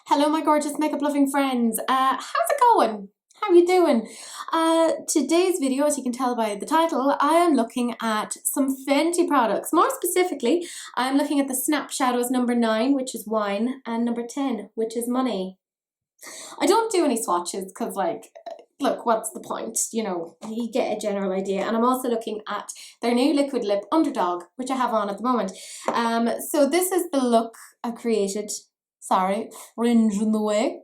Hello, my gorgeous makeup loving friends. How's it going? How are you doing? Today's video, as you can tell by the title, I am looking at some Fenty products. More specifically, I'm looking at the Snapshadows number 9, which is wine, and number 10, which is money. I don't do any swatches because, like, look, what's the point? You know, you get a general idea. And I'm also looking at their new liquid lip Underdawg, which I have on at the moment. So this is the look I created. Sorry, fringe in the way.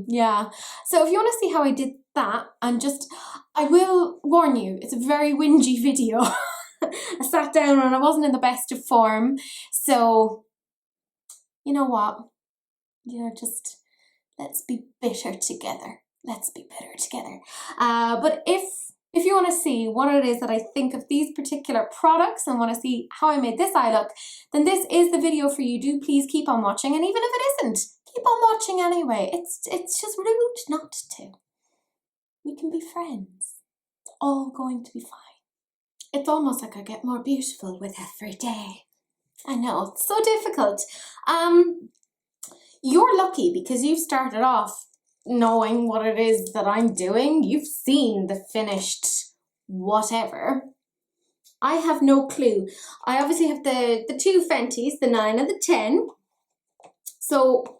Yeah. So if you want to see how I did that, I will warn you, it's a very whingy video. I sat down and I wasn't in the best of form. So, you know what? Just let's be bitter together. Let's be bitter together. But if you want to see what it is that I think of these particular products and want to see how I made this eye look, then this is the video for you. Do please keep on watching. And even if it isn't, keep on watching anyway. It's just rude not to. We can be friends. It's all going to be fine. It's almost like I get more beautiful with every day. I know, it's so difficult. You're lucky because you've started off knowing what it is that I'm doing. You've seen the finished whatever. I have no clue. I obviously have the two Fenties, the 9 and the 10. So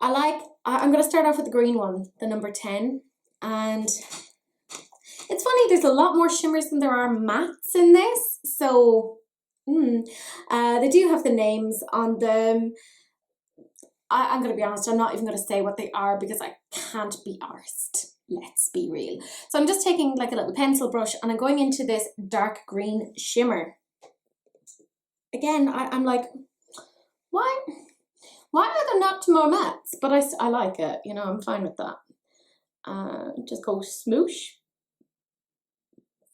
I'm going to start off with the green one, the number 10. And it's funny, there's a lot more shimmers than there are mattes in this. So they do have the names on them. I'm going to be honest, I'm not even going to say what they are because I can't be arsed. Let's be real. So I'm just taking like a little pencil brush and I'm going into this dark green shimmer. Again, I'm like, why are there not more mattes? But I like it, you know, I'm fine with that. Just go smoosh.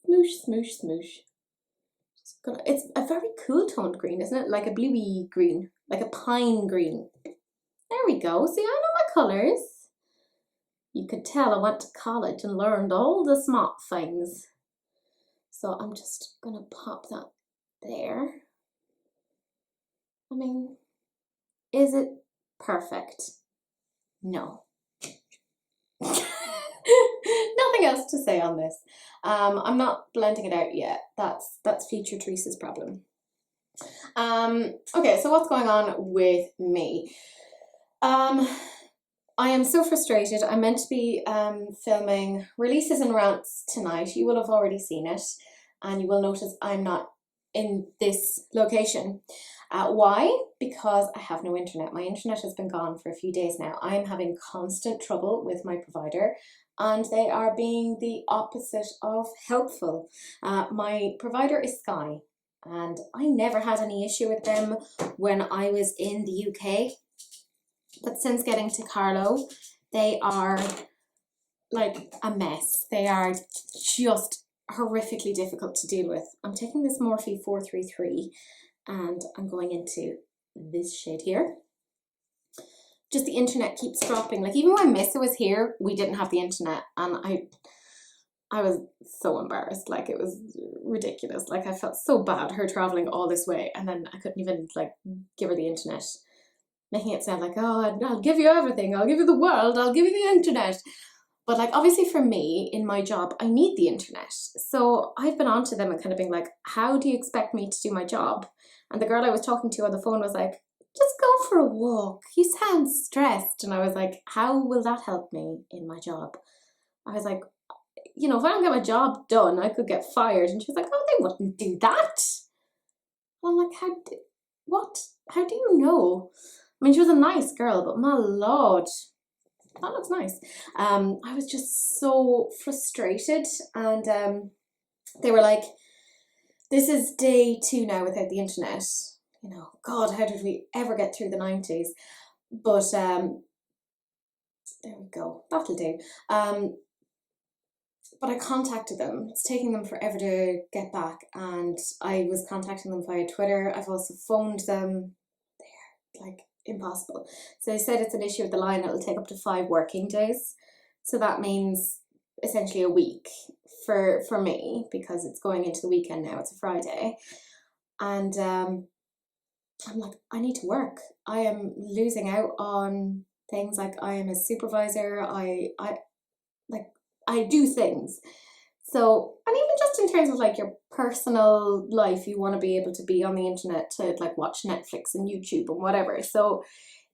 Smoosh, smoosh, smoosh. It's a very cool toned green, isn't it? Like a bluey green, like a pine green. There we go. See, I know my colours. You could tell I went to college and learned all the smart things. So I'm just going to pop that there. I mean, is it perfect? No. Nothing else to say on this. I'm not blending it out yet. That's future Teresa's problem. Okay, so what's going on with me? I am so frustrated. I'm meant to be filming releases and rants tonight. You will have already seen it, and you will notice I'm not in this location. Why? Because I have no internet. My internet has been gone for a few days now. I'm having constant trouble with my provider, and they are being the opposite of helpful. My provider is Sky, and I never had any issue with them when I was in the UK. But since getting to Carlo, they are like a mess. They are just horrifically difficult to deal with. I'm taking this Morphe 433 and I'm going into this shade here. Just the internet keeps dropping. Like even when Missa was here, we didn't have the internet and I was so embarrassed. Like it was ridiculous. Like I felt so bad her traveling all this way and then I couldn't even like give her the internet. Making it sound like, oh, I'll give you everything. I'll give you the world. I'll give you the internet. But like, obviously for me, in my job, I need the internet. So I've been on to them and kind of being like, how do you expect me to do my job? And the girl I was talking to on the phone was like, just go for a walk. You sound stressed. And I was like, how will that help me in my job? I was like, you know, if I don't get my job done, I could get fired. And she was like, oh, they wouldn't do that. And I'm like, how do you know? I mean, she was a nice girl, but my lord, that looks nice. I was just so frustrated, and they were like, this is day 2 now without the internet. You know, God, how did we ever get through the 90s? But there we go, that'll do. But I contacted them. It's taking them forever to get back, and I was contacting them via Twitter. I've also phoned them. They're like impossible. So they said it's an issue with the line. It'll take up to 5 working days. So that means essentially a week for me because it's going into the weekend now. It's a Friday. And I'm like, I need to work. I am losing out on things. Like, I am a supervisor. Like, I do things. So, and even just in terms of like your personal life, you want to be able to be on the internet to like watch Netflix and YouTube and whatever. So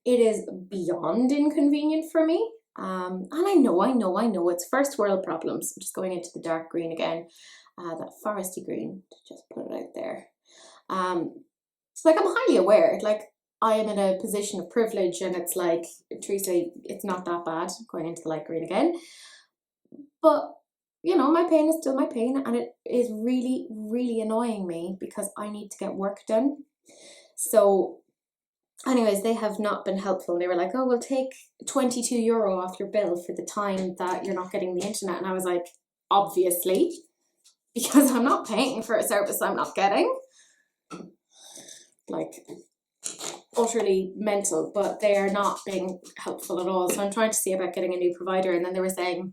it is beyond inconvenient for me. And I know it's first world problems. I'm just going into the dark green again, that foresty green, to just put it out there. So like, I'm highly aware, like, I am in a position of privilege, and it's like, Teresa, it's not that bad, going into the light green again. But, you know, my pain is still my pain, and it is really, really annoying me because I need to get work done. So anyways, they have not been helpful. They were like, oh, we'll take €22 off your bill for the time that you're not getting the internet. And I was like, obviously, because I'm not paying for a service I'm not getting. Like, utterly mental, but they are not being helpful at all. So I'm trying to see about getting a new provider. And then they were saying,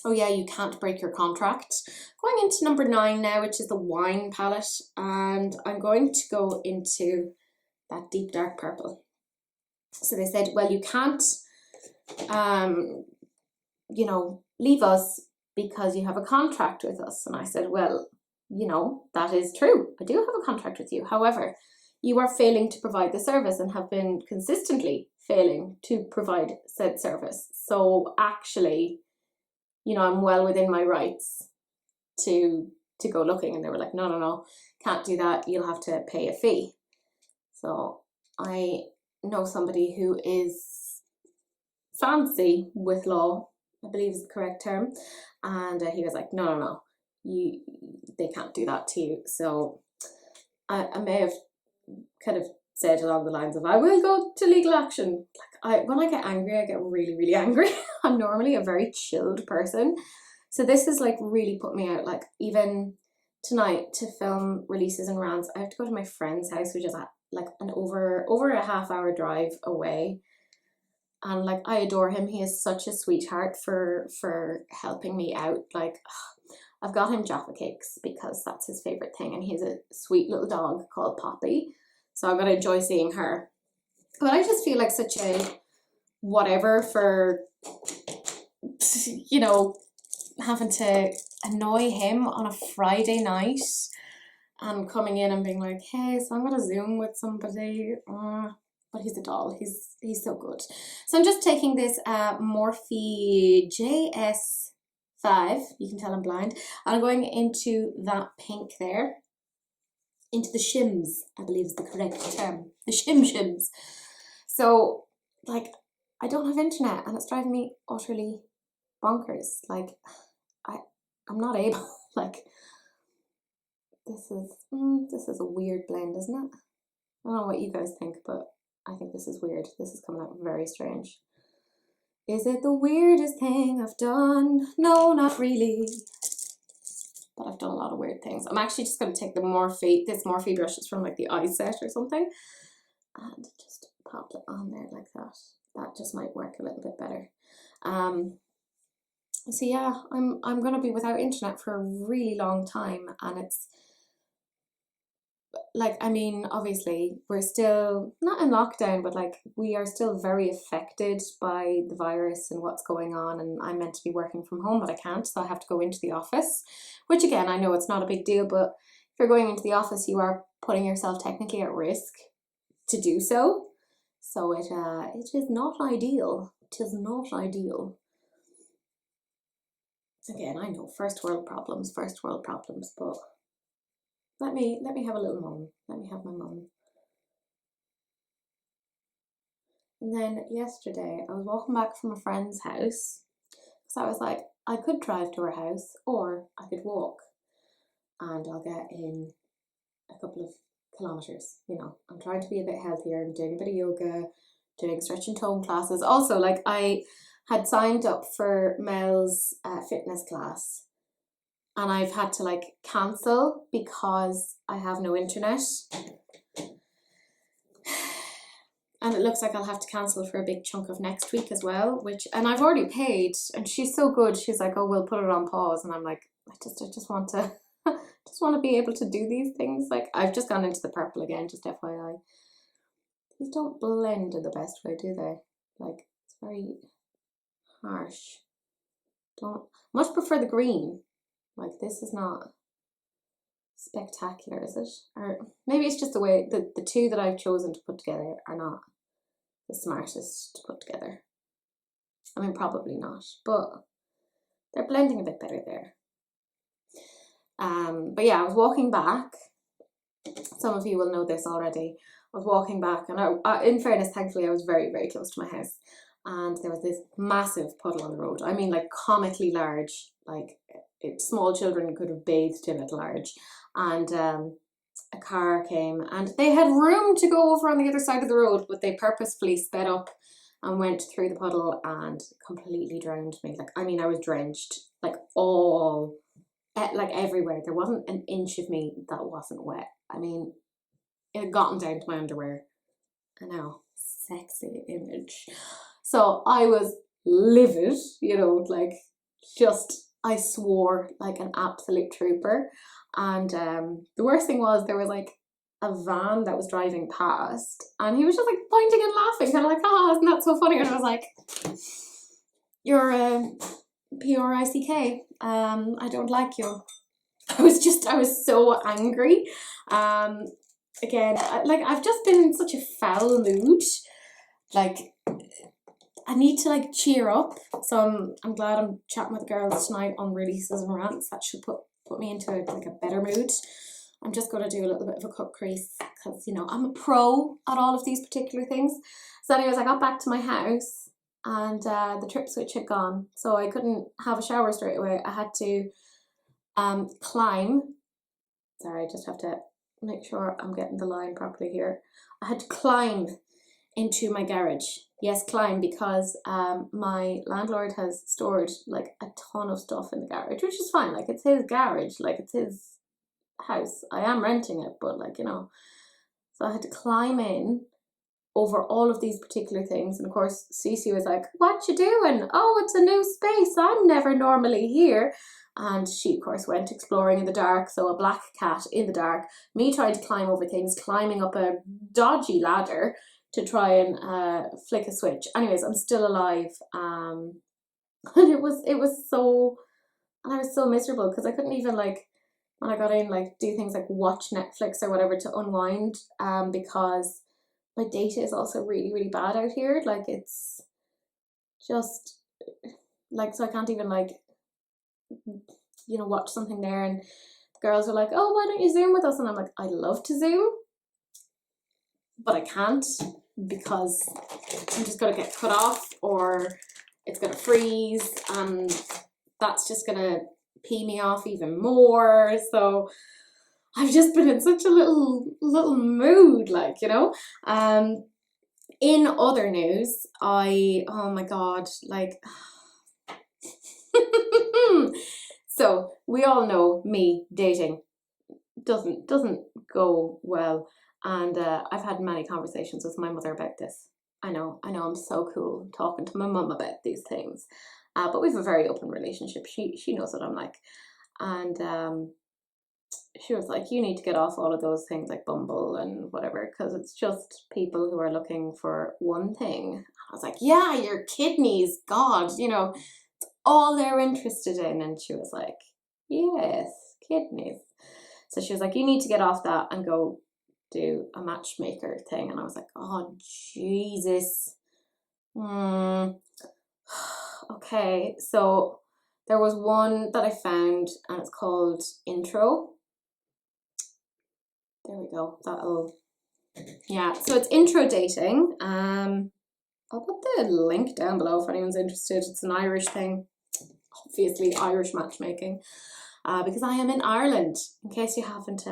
oh yeah, you can't break your contract. Going into number 9 now, which is the wine palette. And I'm going to go into that deep dark purple. So they said, well, you can't, you know, leave us because you have a contract with us. And I said, well, you know, that is true. I do have a contract with you. However, you are failing to provide the service and have been consistently failing to provide said service. So actually, you know, I'm well within my rights to go looking. And they were like, no, can't do that. You'll have to pay a fee. So I know somebody who is fancy with law, I believe is the correct term. And he was like, no, they can't do that to you. So I may have kind of said along the lines of, I will go to legal action. Like, when I get angry, I get really, really angry. I'm normally a very chilled person. So this has like really put me out. Like, even tonight to film releases and rants, I have to go to my friend's house, which is at like an over a half-hour drive away. And like, I adore him. He is such a sweetheart for helping me out. Like, I've got him Jaffa cakes because that's his favorite thing, and he has a sweet little dog called Poppy, so I'm gonna enjoy seeing her. But I just feel like such a whatever for, you know, having to annoy him on a Friday night and coming in and being like, hey, so I'm gonna Zoom with somebody. But he's a doll. He's so good. So I'm just taking this Morphe JS5. You can tell I'm blind. And I'm going into that pink there. Into the shims, I believe is the correct term. The shims. So, like, I don't have internet, and it's driving me utterly bonkers. Like, I'm not able. Like, this is a weird blend, isn't it? I don't know what you guys think, but I think this is weird. This is coming out very strange. Is it the weirdest thing I've done? No, not really. But I've done a lot of weird things. I'm actually just going to take the this Morphe brush is from like the eye set or something, and just pop it on there like that. That just might work a little bit better. So yeah, I'm going to be without internet for a really long time, and it's like, I mean, obviously we're still not in lockdown, but like, we are still very affected by the virus and what's going on. And I'm meant to be working from home, but I can't, so I have to go into the office, which again, I know it's not a big deal, but if you're going into the office, you are putting yourself technically at risk to do so. So it is not ideal. It is not ideal. Again, I know, first world problems, but let me have a little moan. Let me have my moan. And then yesterday, I was walking back from a friend's house, so I was like, I could drive to her house, or I could walk, and I'll get in a couple of kilometers. You know, I'm trying to be a bit healthier. I'm doing a bit of yoga, doing stretch and tone classes. Also, like, I had signed up for Mel's fitness class, and I've had to like cancel because I have no internet. And it looks like I'll have to cancel for a big chunk of next week as well, and I've already paid, and she's so good. She's like, oh, we'll put it on pause. And I'm like, I just want to, just want to be able to do these things. Like, I've just gone into the purple again, just FYI. These don't blend in the best way, do they? Like, it's very harsh. Don't much prefer the green. Like, this is not spectacular, is it? Or maybe it's just the way the two that I've chosen to put together are not the smartest to put together. I mean, probably not, but they're blending a bit better there. But yeah, I was walking back. Some of you will know this already. I was walking back, and in fairness, thankfully, I was very, very close to my house, and there was this massive puddle on the road. I mean, like comically large, like small children could have bathed in it large. And a car came, and they had room to go over on the other side of the road, but they purposefully sped up and went through the puddle and completely drowned me. Like, I mean, I was drenched, like like everywhere. There wasn't an inch of me that wasn't wet. I mean, it had gotten down to my underwear. I know, sexy image. So I was livid, you know, like just, I swore like an absolute trooper. And the worst thing was there was like a van that was driving past, and he was just like pointing and laughing, kind of like, oh, isn't that so funny? And I was like, you're a PRICK. I don't like you. I was so angry. Again, I've just been in such a foul mood. Like, I need to like cheer up. So I'm glad I'm chatting with the girls tonight on releases and rants. That should put me into like a better mood. I'm just going to do a little bit of a cut crease because, you know, I'm a pro at all of these particular things. So anyways, I got back to my house, and the trip switch had gone, so I couldn't have a shower straight away. I had to climb. Sorry, I just have to make sure I'm getting the line properly here. I had to climb into my garage. Yes, climb, because my landlord has stored like a ton of stuff in the garage, which is fine. Like, it's his garage, like it's his house. I am renting it, but like, you know. So I had to climb in over all of these particular things, and of course Cece was like, what you doing? Oh, it's a new space, I'm never normally here. And she of course went exploring in the dark, so a black cat in the dark, me trying to climb over things, climbing up a dodgy ladder to try and flick a switch. Anyways, I'm still alive. And it was so, and I was so miserable because I couldn't even, like, when I got in, like, do things like watch Netflix or whatever to unwind, because my data is also really, really bad out here. Like, it's just like, so I can't even, like, you know, watch something there. And the girls are like, oh, why don't you Zoom with us? And I'm like, I'd love to Zoom, but I can't, because I'm just gonna get cut off, or it's gonna freeze, and that's just gonna pee me off even more. So I've just been in such a little mood, like, you know. In other news, oh my god, like so we all know me dating doesn't go well, and I've had many conversations with my mother about this. I know I'm so cool talking to my mum about these things, but we have a very open relationship. She knows what I'm like, and she was like, you need to get off all of those things like Bumble and whatever, because it's just people who are looking for one thing. I was like, yeah, your kidneys, God, you know, it's all they're interested in. And she was like, yes, kidneys. So she was like, you need to get off that and go do a matchmaker thing. And I was like, oh, Jesus. Okay, so there was one that I found, and it's called Intro. There we go. Yeah, so it's intro dating. I'll put the link down below if anyone's interested. It's an Irish thing, obviously Irish matchmaking, because I am in Ireland, in case you haven't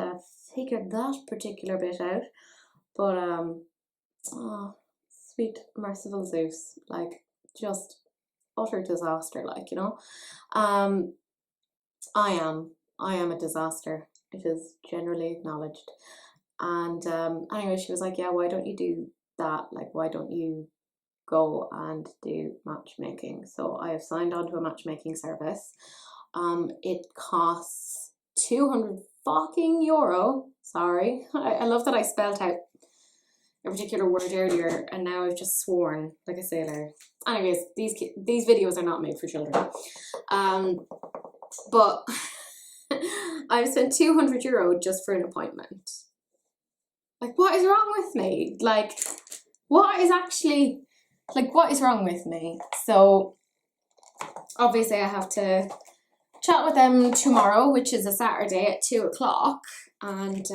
figured that particular bit out. But oh, sweet merciful Zeus, like, just utter disaster, like, you know. I am a disaster. It is generally acknowledged. And anyway, she was like, yeah, why don't you do that? Like, why don't you go and do matchmaking? So I have signed on to a matchmaking service. It costs 200 fucking euro. Sorry, I love that I spelled out a particular word earlier, and now I've just sworn like a sailor. Anyways, these videos are not made for children. But I've spent €200 just for an appointment. Like, what is wrong with me? Like, what is wrong with me? So obviously I have to chat with them tomorrow, which is a Saturday at 2 o'clock, and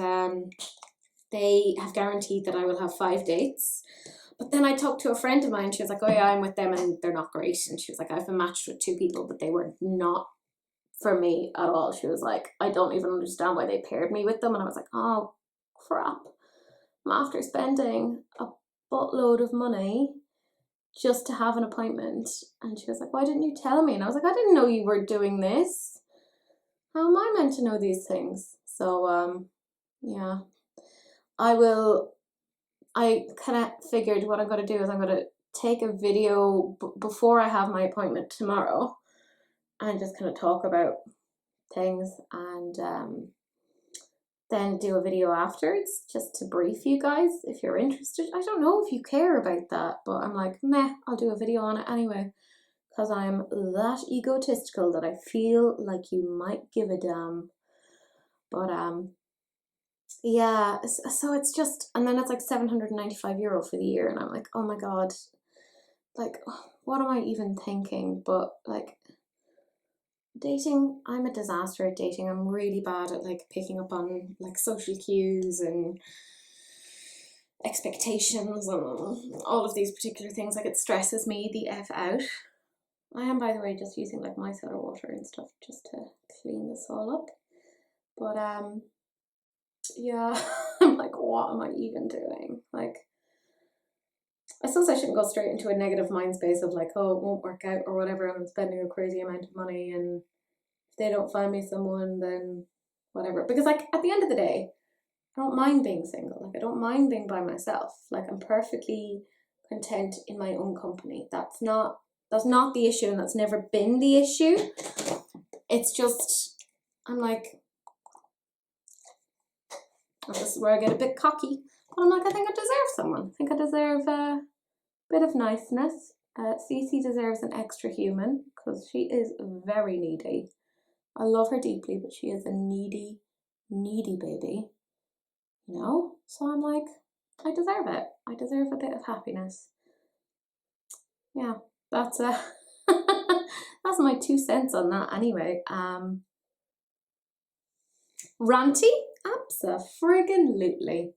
they have guaranteed that I will have 5 dates. But then I talked to a friend of mine, she was like, oh yeah, I'm with them and they're not great. And she was like, I've been matched with 2 people, but they were not for me at all. She was like, I don't even understand why they paired me with them. And I was like, oh crap, I'm after spending a buttload of money just to have an appointment. And she was like, why didn't you tell me? And I was like, I didn't know you were doing this. How am I meant to know these things? So yeah, I kind of figured what I'm going to do is I'm going to take a video before I have my appointment tomorrow and just kind of talk about things, and then do a video afterwards just to brief you guys if you're interested. I don't know if you care about that, but I'm like, meh, I'll do a video on it anyway, because I'm that egotistical that I feel like you might give a damn. But yeah, so it's just, and then it's like €795 for the year, and I'm like, oh my god, like, what am I even thinking? But like, dating, I'm a disaster at dating. I'm really bad at like picking up on like social cues and expectations and all of these particular things. Like, it stresses me the F out. I am, by the way, just using like micellar water and stuff just to clean this all up. But yeah, I'm like, what am I even doing? Like, I suppose I shouldn't go straight into a negative mind space of like, oh, it won't work out or whatever, and I'm spending a crazy amount of money, and if they don't find me someone, then whatever. Because like, at the end of the day, I don't mind being single. Like, I don't mind being by myself. Like, I'm perfectly content in my own company. That's not the issue, and that's never been the issue. It's just, I'm like, this is where I get a bit cocky. But I'm like, I think I deserve someone. I think I deserve a bit of niceness. Cece deserves an extra human because she is very needy. I love her deeply, but she is a needy baby. You know? So I'm like, I deserve it. I deserve a bit of happiness. Yeah, that's that's my 2 cents on that anyway. Ranty? Abso-friggin-lutely.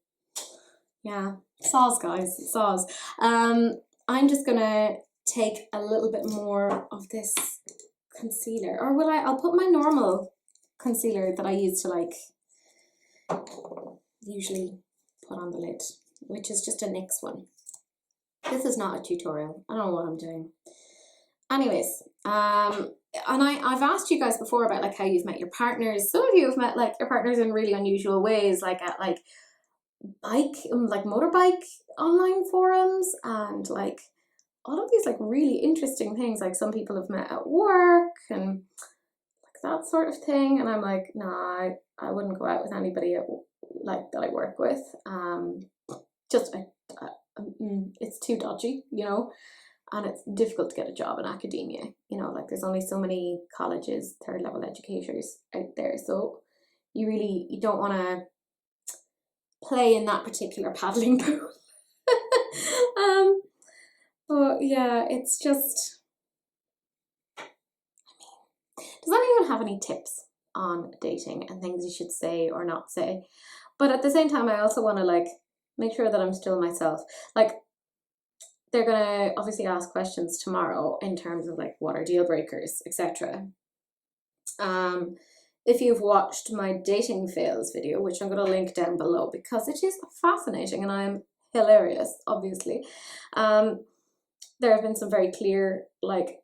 Yeah, soz guys, soz. I'm just gonna take a little bit more of this concealer, or will I'll put my normal concealer that I use to like usually put on the lid, which is just a NYX one. This is not a tutorial. I don't know what I'm doing. Anyways, and I've asked you guys before about like how you've met your partners. Some of you have met like your partners in really unusual ways, like at like motorbike online forums, and like all of these like really interesting things. Like, some people have met at work and like that sort of thing. And I'm like, nah, I wouldn't go out with anybody like that I work with. Just it's too dodgy, you know. And it's difficult to get a job in academia, you know, like there's only so many colleges, 3rd level educators out there. So you don't want to play in that particular paddling pool. But yeah, it's just, I mean, does anyone have any tips on dating and things you should say or not say? But at the same time, I also want to like make sure that I'm still myself. Like, they're gonna obviously ask questions tomorrow in terms of like, what are deal breakers, etc. If you've watched my dating fails video, which I'm gonna link down below because it is fascinating and I'm hilarious, obviously. There have been some very clear like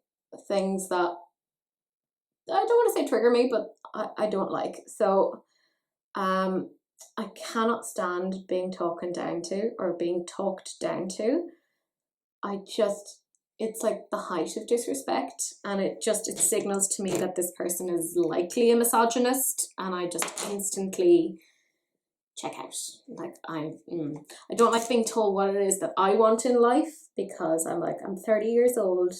things that I don't want to say trigger me, but I don't like. So I cannot stand being talked down to or being talked down to. It's like the height of disrespect, and it signals to me that this person is likely a misogynist, and I just instantly check out. Like I don't like being told what it is that I want in life, because I'm like, I'm 30 years old.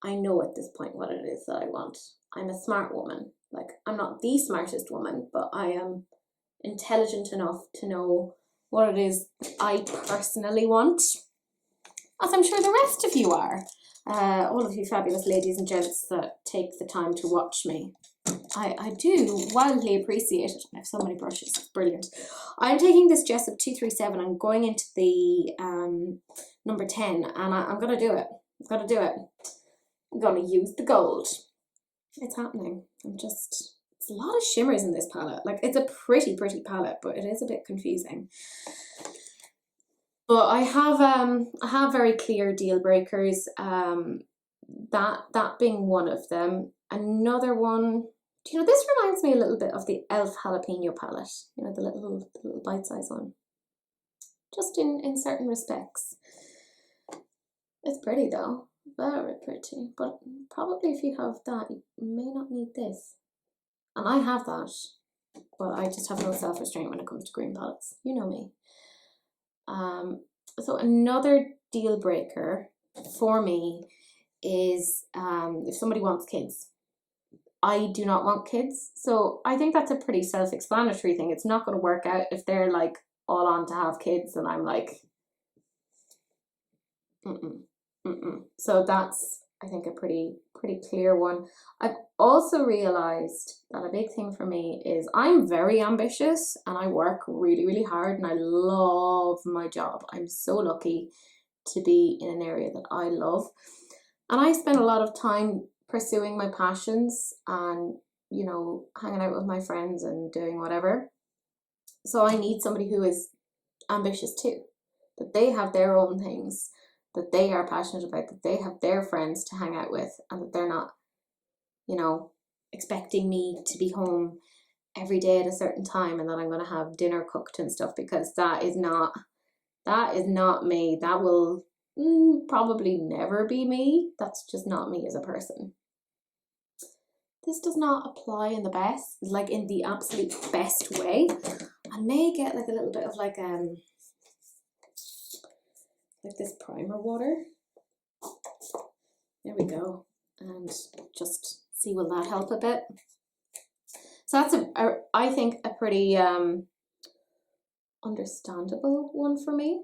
I know at this point what it is that I want. I'm a smart woman. Like, I'm not the smartest woman, but I am intelligent enough to know what it is I personally want, as I'm sure the rest of you are. All of you fabulous ladies and gents that take the time to watch me. I do wildly appreciate it. I have so many brushes, it's brilliant. I'm taking this Jessup 237 and going into the number 10, and I'm going to do it. I'm going to do it. I'm going to use the gold. It's happening. It's a lot of shimmers in this palette. Like, it's a pretty palette, but it is a bit confusing. But I have very clear deal breakers. That being one of them. Another one, you know, this reminds me a little bit of the e.l.f. jalapeno palette. You know, the little bite-sized one. Just in certain respects. It's pretty though. Very pretty. But probably if you have that, you may not need this. And I have that. But I just have no self-restraint when it comes to green palettes. You know me. So another deal breaker for me is if somebody wants kids. I do not want kids, so I think that's a pretty self-explanatory thing. It's not going to work out if they're like all on to have kids and I'm like, So that's, I think, a pretty clear one. I've also realized that a big thing for me is I'm very ambitious and I work really hard and I love my job. I'm so lucky to be in an area that I love, and I spend a lot of time pursuing my passions and, you know, hanging out with my friends and doing whatever. So I need somebody who is ambitious too, that they have their own things that they are passionate about, that they have their friends to hang out with, and that they're not, you know, expecting me to be home every day at a certain time and that I'm going to have dinner cooked and stuff, because that is not me. That will probably never be me. That's just not me as a person. This does not apply in the best, like in the absolute best way. I may get like a little bit of like this primer water. There we go. And just see, will that help a bit? So that's I think a pretty understandable one for me.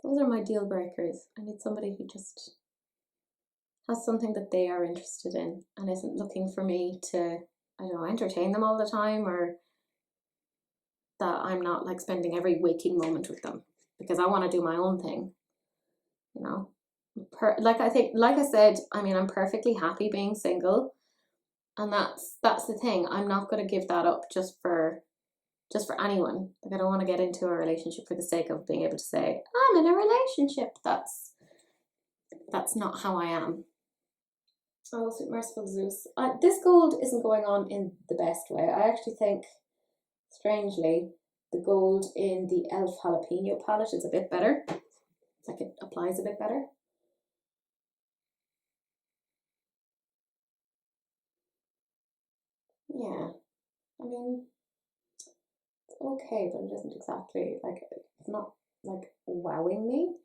Those are my deal breakers. I need somebody who just has something that they are interested in and isn't looking for me to, I don't know, entertain them all the time, or that I'm not like spending every waking moment with them, because I want to do my own thing, you know. Like I said, I mean, I'm perfectly happy being single, and that's the thing. I'm not going to give that up just for anyone. Like, I don't want to get into a relationship for the sake of being able to say I'm in a relationship. That's not how I am. Oh, sweet merciful Zeus. This gold isn't going on in the best way. I actually think, strangely, the gold in the e.l.f. jalapeno palette is a bit better. Like, it applies a bit better. Yeah, I mean, it's okay, but it isn't exactly, like, it's not, like, wowing me.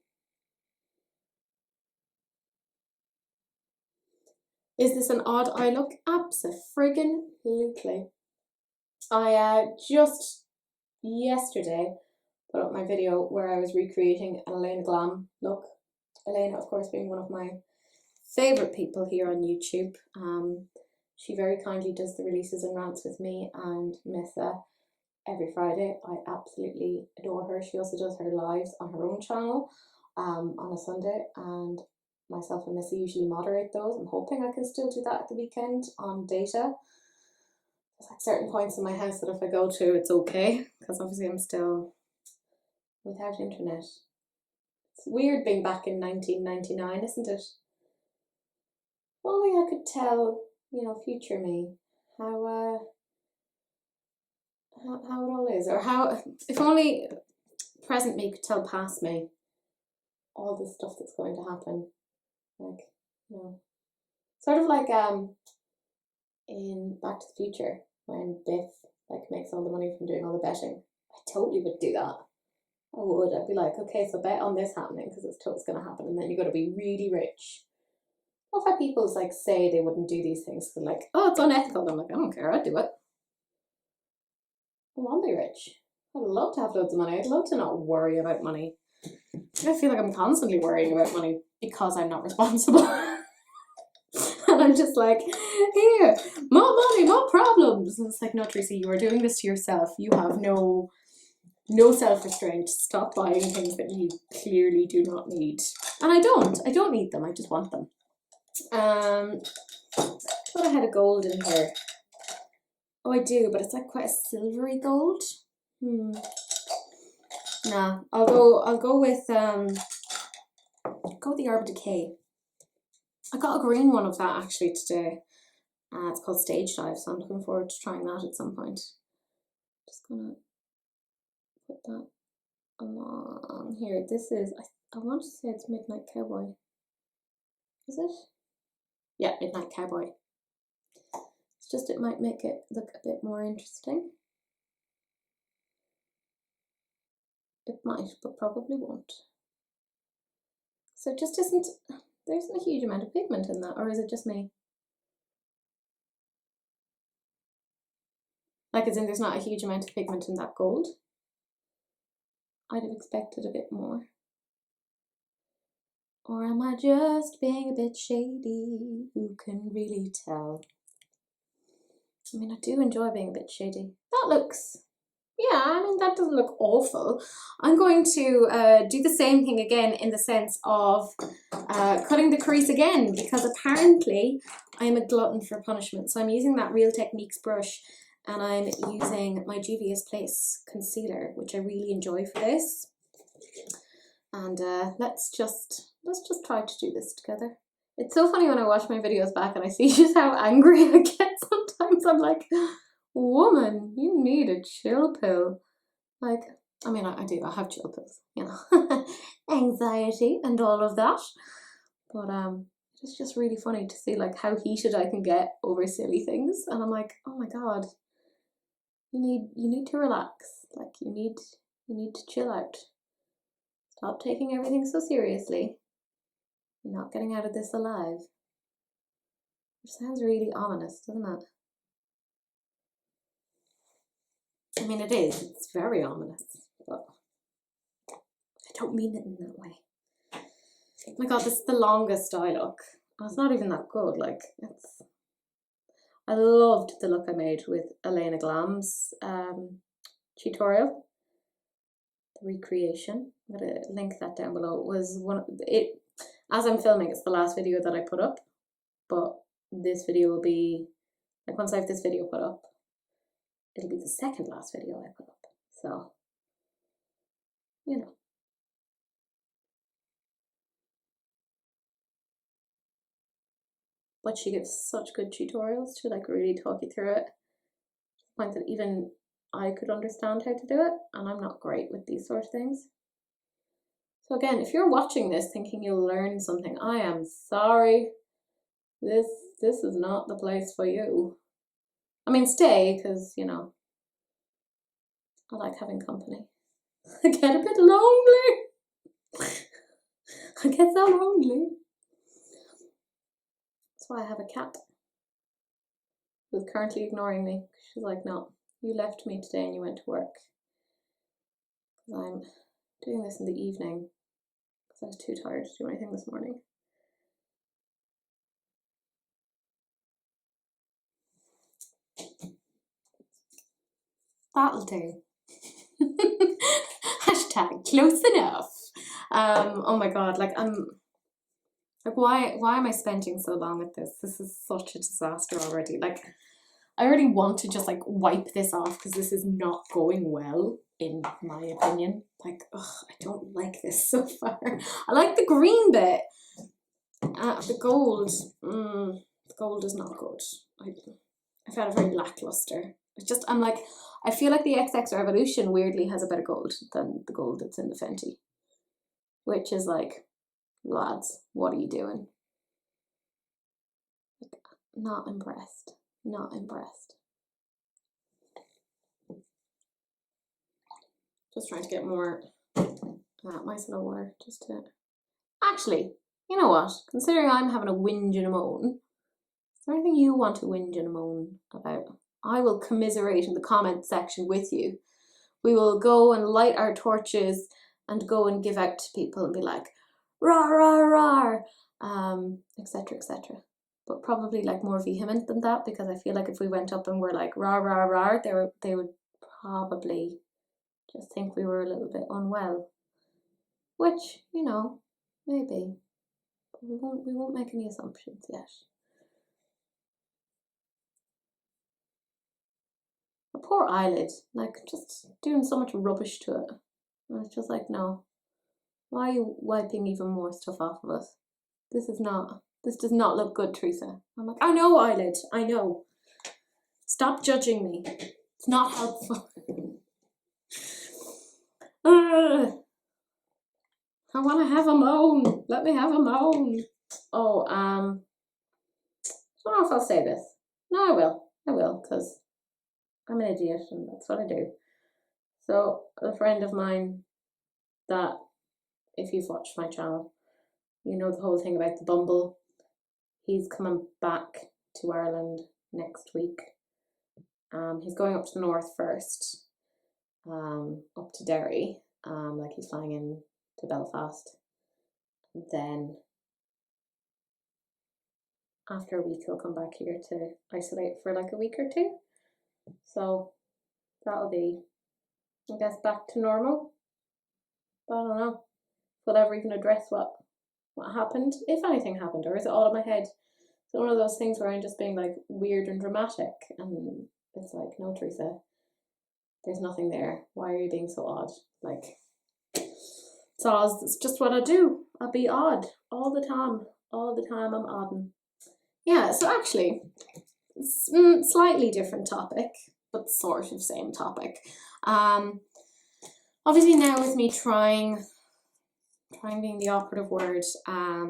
Is this an odd eye look? Abso-friggin-lutely. I just yesterday put up my video where I was recreating an Elena Glam look. Elena, of course, being one of my favourite people here on YouTube. She very kindly does the releases and rants with me and Missa every Friday. I absolutely adore her. She also does her lives on her own channel on a Sunday, and myself and Missy usually moderate those. I'm hoping I can still do that at the weekend on data. There's like certain points in my house that if I go to, it's okay, because obviously I'm still without internet. It's weird being back in 1999, isn't it? If only I could tell, you know, future me how it all is, or how, if only present me could tell past me all the stuff that's going to happen. Like, you know, sort of like in Back to the Future, when Biff like makes all the money from doing all the betting. I totally would do that. I would. I'd be like, okay, so bet on this happening because it's totally going to happen, and then you got to be really rich. I've had people like say they wouldn't do these things. They're like, oh, it's unethical. I'm like, I don't care. I'd do it. I want to be rich. I'd love to have loads of money. I'd love to not worry about money. I feel like I'm constantly worrying about money because I'm not responsible. And I'm just like, here, more money, more problems. And it's like, no, Teresa, you are doing this to yourself. You have no self-restraint. Stop buying things that you clearly do not need. And I don't need them. I just want them. I thought I had a gold in here. Oh, I do, but it's like quite a silvery gold. Nah, I'll go with the Urban Decay. I got a green one of that actually today. It's called Stage Dive, so I'm looking forward to trying that at some point. Just gonna put that along here. This is, I want to say it's Midnight Cowboy. Is it? Yeah, Midnight Cowboy. It's just, it might make it look a bit more interesting. It might, but probably won't. So it just isn't, there isn't a huge amount of pigment in that, or is it just me? Like, as in there's not a huge amount of pigment in that gold. I'd have expected a bit more. Or am I just being a bit shady? Who can really tell? I mean, I do enjoy being a bit shady. That looks, yeah, I mean, that doesn't look awful. I'm going to do the same thing again in the sense of cutting the crease again, because apparently I'm a glutton for punishment. So I'm using that Real Techniques brush, and I'm using my Juvia's Place concealer, which I really enjoy for this. And let's just try to do this together. It's so funny when I watch my videos back and I see just how angry I get sometimes. I'm like, woman, you need a chill pill. Like, I mean, I do, I have chill pills, you know, anxiety and all of that. But it's just really funny to see like how heated I can get over silly things. And I'm like, oh my God, you need to relax. Like, you need to chill out. Stop taking everything so seriously. You're not getting out of this alive. Which sounds really ominous, doesn't it? I mean, it is. It's very ominous, but I don't mean it in that way. Oh my God, this is the longest eye look. Oh, it's not even that good. Like, it's. I loved the look I made with Elena Glam's tutorial, the recreation. I'm gonna link that down below. It was as I'm filming, it's the last video that I put up, but this video will be, like, once I have this video put up, it'll be the second last video I put up. So, you know. But she gives such good tutorials to like really talk you through it, to the point that even I could understand how to do it, and I'm not great with these sort of things. So again, if you're watching this thinking you'll learn something, I am sorry. This is not the place for you. I mean, stay, because, you know, I like having company. I get a bit lonely. I get so lonely. That's why I have a cat who's currently ignoring me. She's like, no, you left me today and you went to work. Because I'm doing this in the evening because I was too tired to do anything this morning. That'll do. Hashtag close enough. Oh my God, like why am I spending so long at this? This is such a disaster already. Like, I already want to just like wipe this off because this is not going well, in my opinion. Like, ugh, I don't like this so far. I like the green bit. The gold, the gold is not good. I found it very lackluster. I'm like, I feel like the XX Revolution weirdly has a better gold than the gold that's in the Fenty. Which is like, lads, what are you doing? Like, not impressed. Not impressed. Just trying to get more micellar water just to... Actually, you know what? Considering I'm having a whinge and a moan, is there anything you want to whinge and a moan about? I will commiserate in the comment section with you. We will go and light our torches and go and give out to people and be like, rah, rah, rah, etc., etc. But probably like more vehement than that, because I feel like if we went up and were like, rah, rah, rah, they would probably just think we were a little bit unwell. Which, you know, maybe. But we won't make any assumptions yet. A poor eyelid, like just doing so much rubbish to it. And it's just like, no. Why are you wiping even more stuff off of us? This does not look good, Teresa. I'm like, I know, eyelid, I know. Stop judging me. It's not helpful. I want to have a moan. Let me have a moan. Oh, I don't know if I'll say this. No, I will, because I'm an idiot and that's what I do. So, a friend of mine that, if you've watched my channel, you know the whole thing about the Bumble. He's coming back to Ireland next week. He's going up to the north first, up to Derry. Like he's flying in to Belfast. Then after a week he'll come back here to isolate for like a week or two. So that'll be, I guess, back to normal. But I don't know. Will I ever even address what happened, if anything happened, or is it all in my head? It's one of those things where I'm just being like weird and dramatic, and it's like, no, Teresa, there's nothing there. Why are you being so odd? Like, it's just what I do. I'll be odd all the time. All the time I'm odding. Yeah, so actually, slightly different topic, but sort of same topic. Obviously now with me trying being the operative word, a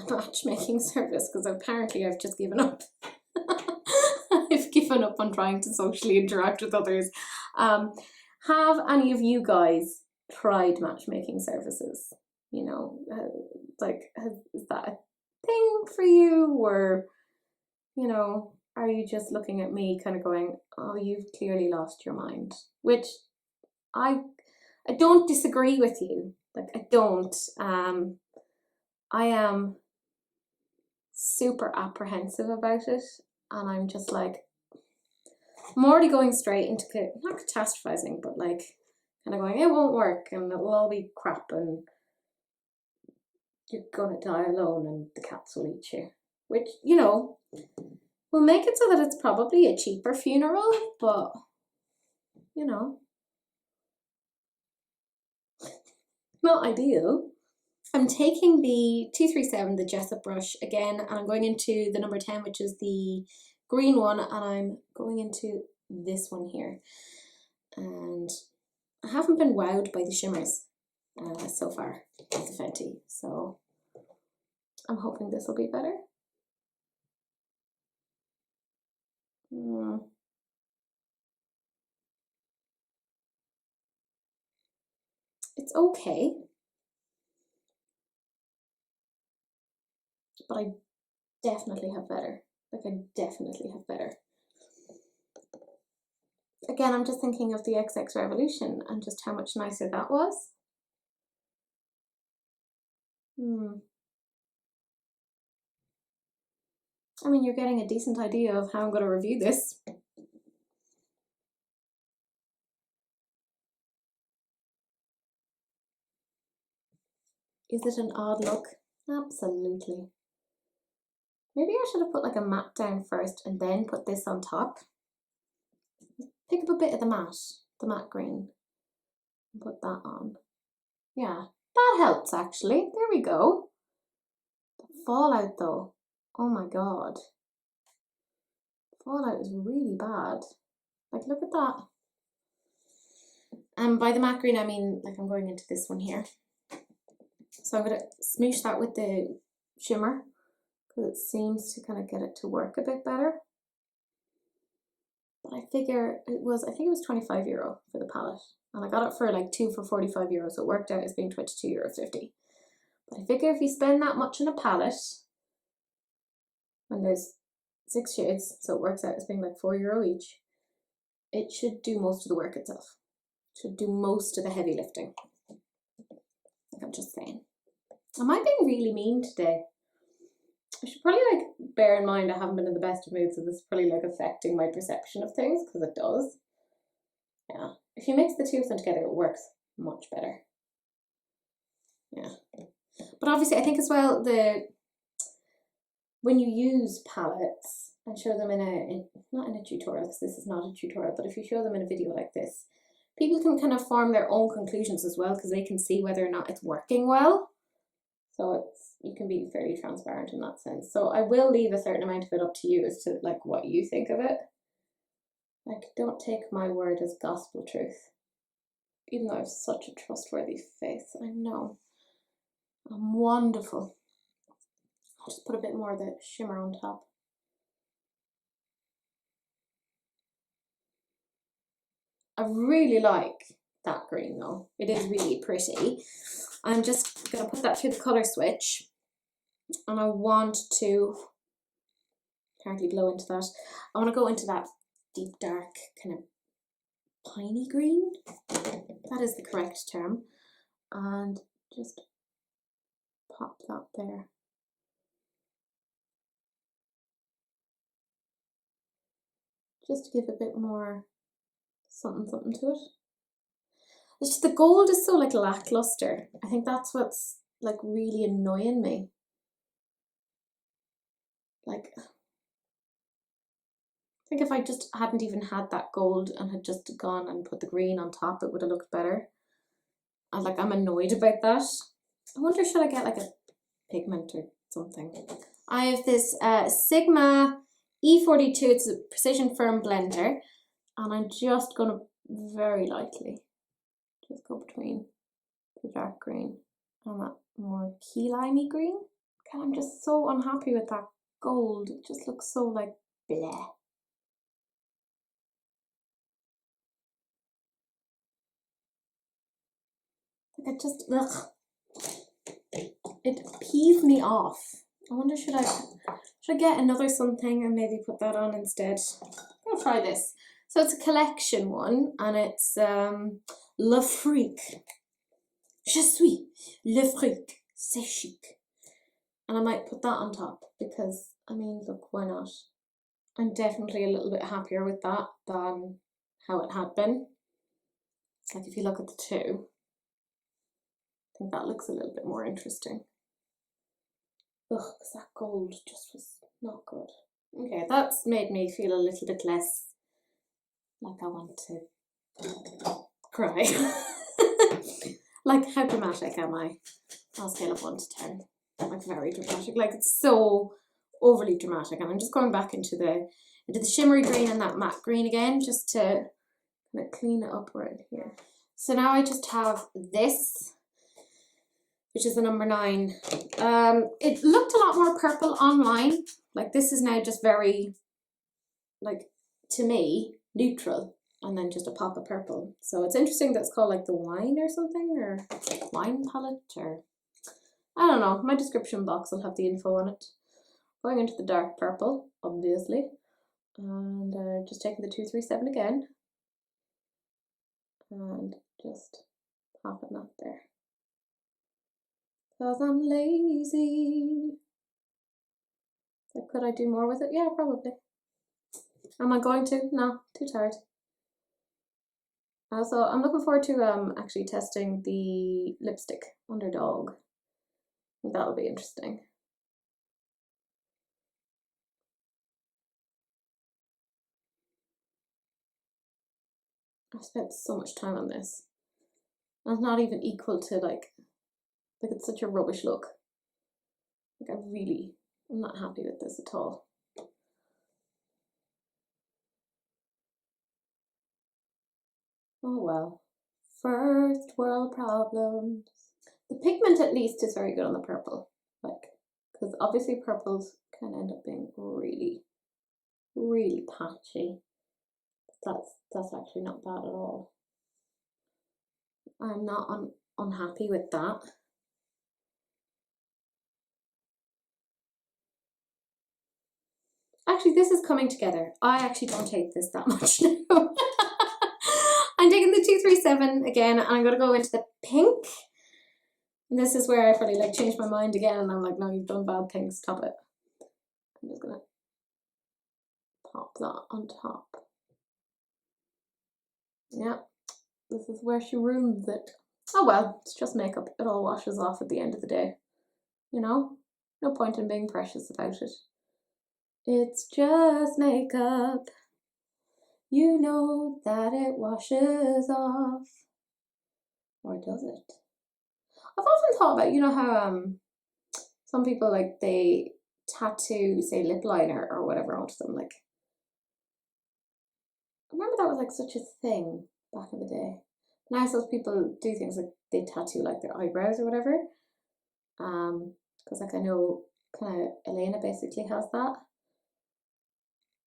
matchmaking service, because apparently I've just given up. I've given up on trying to socially interact with others. Have any of you guys tried matchmaking services? You know, is that a thing for you, or, you know, are you just looking at me kind of going, oh, you've clearly lost your mind? Which I don't disagree with you. Like, I don't. I am super apprehensive about it, and I'm just like, I'm already going straight into, not catastrophizing, but like kind of going, it won't work and it will all be crap and you're gonna die alone and the cats will eat you. Which, you know, will make it so that it's probably a cheaper funeral, but, you know, not ideal. I'm taking the 237, the Jessup brush again, and I'm going into the number 10, which is the green one, and I'm going into this one here. And I haven't been wowed by the shimmers so far with the Fenty, so I'm hoping this will be better. It's okay, but I definitely have better. Like, I definitely have better. Again, I'm just thinking of the XX Revolution and just how much nicer that was. I mean, you're getting a decent idea of how I'm going to review this. Is it an odd look? Absolutely. Maybe I should have put like a matte down first and then put this on top. Pick up a bit of the matte green, and put that on. Yeah, that helps actually. There we go. The fallout though, oh my god. Fallout is really bad. Like, look at that. And by the matte green, I mean, like, I'm going into this one here. So I'm going to smoosh that with the shimmer, because it seems to kind of get it to work a bit better. but I figure it was, I think it was €25 for the palette. And I got it for like 2 for €45, so it worked out as being €22.50. But I figure if you spend that much on a palette, and there's 6 shades, so it works out as being like €4 each, it should do most of the work itself. It should do most of the heavy lifting. Like I'm just saying. Am I being really mean today? I should probably like bear in mind I haven't been in the best of moods, so this is probably like affecting my perception of things, because it does. Yeah. If you mix the two of them together, it works much better. Yeah. But obviously I think as well, when you use palettes and show them not in a tutorial, because this is not a tutorial, but if you show them in a video like this, people can kind of form their own conclusions as well, because they can see whether or not it's working well. So you can be fairly transparent in that sense. So I will leave a certain amount of it up to you as to like what you think of it. Like, don't take my word as gospel truth. Even though I have such a trustworthy face, I know. I'm wonderful. I'll just put a bit more of the shimmer on top. I really like that green though. It is really pretty. I'm just going to put that through the colour switch, and I want to hardly blow into that. I want to go into that deep dark kind of piney green. That is the correct term. And just pop that there. Just to give a bit more something to it. It's just the gold is so like lackluster. I think that's what's like really annoying me. Like, I think if I just hadn't even had that gold and had just gone and put the green on top, it would have looked better. And like, I'm annoyed about that. I wonder, should I get like a pigment or something? I have this Sigma E42, it's a precision firm blender, and I'm just gonna very lightly just go between the dark green and that more key limey green. God, I'm just so unhappy with that gold. It just looks so like bleh. Like it just, ugh. It pees me off. I wonder, should I get another something and maybe put that on instead? I'm gonna try this. So it's a collection one, and it's Le Freak. Je suis le freak. C'est chic. And I might put that on top because, I mean, look, why not? I'm definitely a little bit happier with that than how it had been. Like, if you look at the two, I think that looks a little bit more interesting. Ugh, because that gold just was not good. Okay, that's made me feel a little bit less like I want to cry. Like, how dramatic am I? On a scale of 1 to 10. Like, very dramatic. Like, it's so overly dramatic. And I'm just going back into the shimmery green and that matte green again, just to kind of clean it up right here. So now I just have this, which is the number 9. It looked a lot more purple online. Like, this is now just very, like, to me, neutral. And then just a pop of purple. So it's interesting that it's called like the wine or something, or wine palette, or I don't know. My description box will have the info on it. Going into the dark purple, obviously. And just taking the 237 again. And just popping that there. Because I'm lazy. So could I do more with it? Yeah, probably. Am I going to? No, too tired. So I'm looking forward to actually testing the lipstick Underdawg. I think that'll be interesting. I've spent so much time on this. And it's not even equal to like it's such a rubbish look. Like I'm not happy with this at all. Oh well. First world problems. The pigment at least is very good on the purple. Like, because obviously purples can end up being really, really patchy. That's actually not bad at all. I'm not unhappy with that. Actually, this is coming together. I actually don't hate this that much now. I'm taking the 237 again, and I'm going to go into the pink. And this is where I probably like changed my mind again, and I'm like, no, you've done bad things, stop it. I'm just going to pop that on top. Yeah, this is where she ruins it. Oh well, it's just makeup. It all washes off at the end of the day. You know? No point in being precious about it. It's just makeup. You know that it washes off. Or does it? I've often thought about, you know how some people like they tattoo, say, lip liner or whatever onto them. Like, I remember that was like such a thing back in the day. Now those people do things like they tattoo like their eyebrows or whatever. Because like I know kind of Elena basically has that.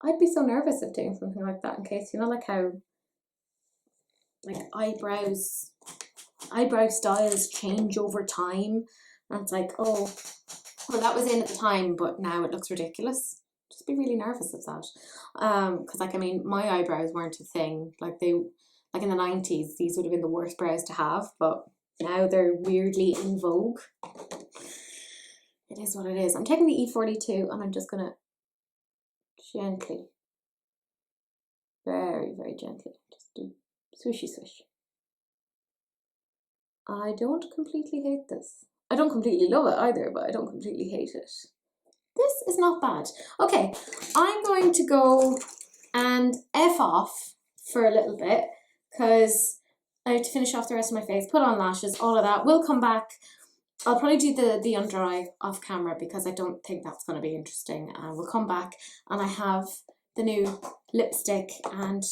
I'd be so nervous of doing something like that in case, you know, like how like eyebrow styles change over time, and it's like, oh well, that was in at the time but now it looks ridiculous. Just be really nervous of that, because like I mean my eyebrows weren't a thing, like they, like in the 90s these would have been the worst brows to have, but now they're weirdly in vogue. It is what it is. I'm taking the E42 and I'm just gonna gently, very very gently, just do swishy swish. I don't completely hate this. I don't completely love it either, but I don't completely hate it. This is not bad. Okay, I'm going to go and F off for a little bit because I have to finish off the rest of my face, put on lashes, all of that. We'll come back. I'll probably do the under eye off camera because I don't think that's going to be interesting. We'll come back and I have the new lipstick and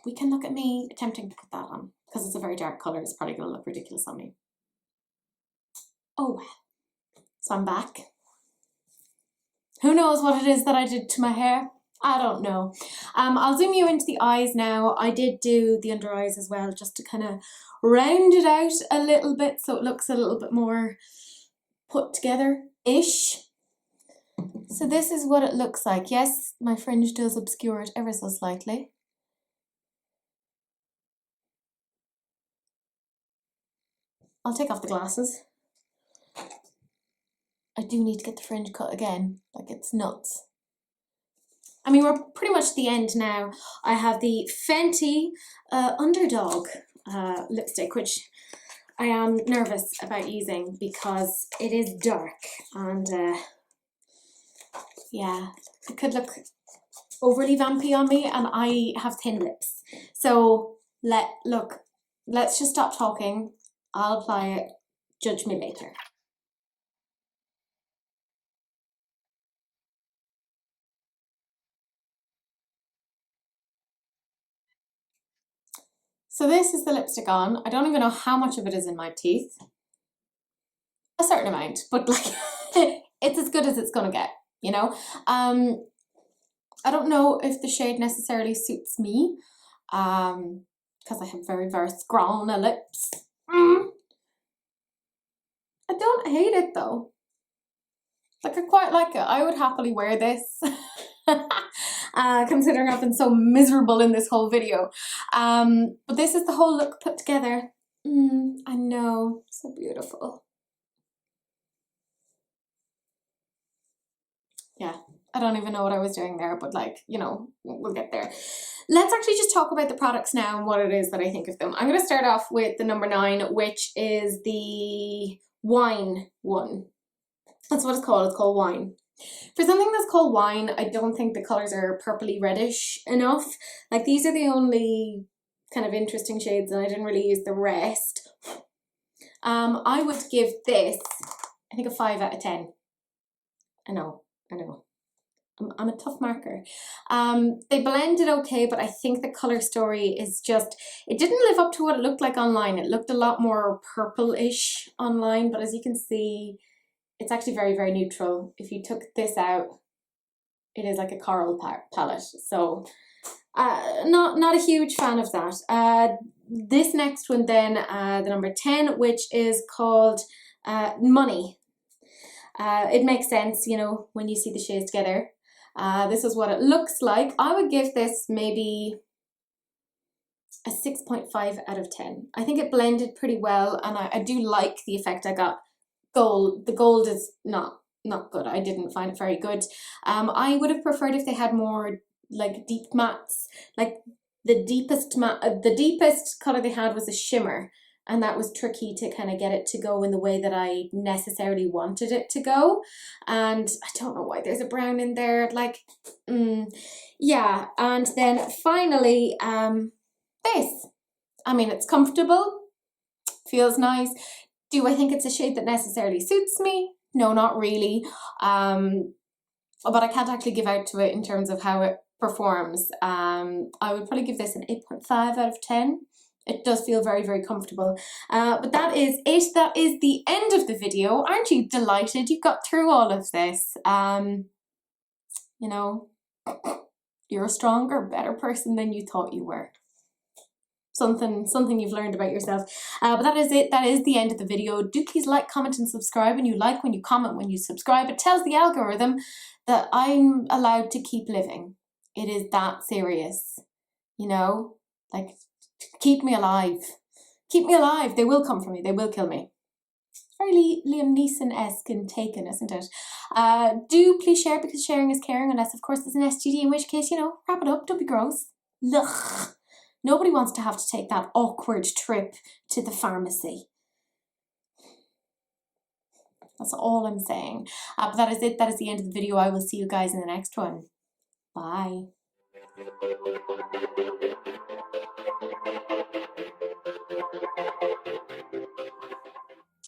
we can look at me attempting to put that on because it's a very dark colour. It's probably going to look ridiculous on me. Oh well. So I'm back. Who knows what it is that I did to my hair? I don't know. I'll zoom you into the eyes now. I did do the under eyes as well just to kind of round it out a little bit so it looks a little bit more put together-ish. So this is what it looks like. Yes, my fringe does obscure it ever so slightly. I'll take off the glasses. I do need to get the fringe cut again, like it's nuts. I mean, we're pretty much at the end now. I have the Fenty Underdawg lipstick, which I am nervous about using because it is dark and yeah, it could look overly vampy on me and I have thin lips. So let's just stop talking. I'll apply it, judge me later. So this is the lipstick on. I don't even know how much of it is in my teeth. A certain amount, but like it's as good as it's gonna get, you know? I don't know if the shade necessarily suits me, because I have very, very scrawny lips. I don't hate it though. Like I quite like it. I would happily wear this. Considering I've been so miserable in this whole video. But this is the whole look put together. I know, so beautiful. Yeah, I don't even know what I was doing there, but like, you know, we'll get there. Let's actually just talk about the products now and what it is that I think of them. I'm going to start off with the number 9, which is the wine one. That's what it's called. It's called wine. For something that's called wine, I don't think the colours are purpley reddish enough. Like these are the only kind of interesting shades and I didn't really use the rest. I would give this, I think, a 5 out of 10. I know. I'm a tough marker. They blended okay, but I think the colour story is just, it didn't live up to what it looked like online. It looked a lot more purple-ish online, but as you can see, it's actually very, very neutral. If you took this out, it is like a coral palette. So Not a huge fan of that. This next one then, the number 10, which is called Money. It makes sense, you know, when you see the shades together. This is what it looks like. I would give this maybe a 6.5 out of 10. I think it blended pretty well, and I do like the effect I got. The gold is not good. I didn't find it very good. I would have preferred if they had more like deep mattes. Like the deepest color they had was a shimmer, and that was tricky to kind of get it to go in the way that I necessarily wanted it to go. And I don't know why there's a brown in there. Like, yeah. And then finally, this. I mean, it's comfortable, feels nice. Do I think it's a shade that necessarily suits me? No, not really. But I can't actually give out to it in terms of how it performs. I would probably give this an 8.5 out of 10. It does feel very, very comfortable. But that is it. That is the end of the video. Aren't you delighted you got through all of this? You know, you're a stronger, better person than you thought you were. Something you've learned about yourself. But that is it. That is the end of the video. Do please like, comment and subscribe. And you like when you comment, when you subscribe. It tells the algorithm that I'm allowed to keep living. It is that serious. You know, like, keep me alive. Keep me alive. They will come for me. They will kill me. It's very Liam Neeson-esque and Taken, isn't it? Do please share, because sharing is caring, unless of course there's an STD, in which case, you know, wrap it up. Don't be gross. Ugh. Nobody wants to have to take that awkward trip to the pharmacy. That's all I'm saying. But that is it. That is the end of the video. I will see you guys in the next one. Bye.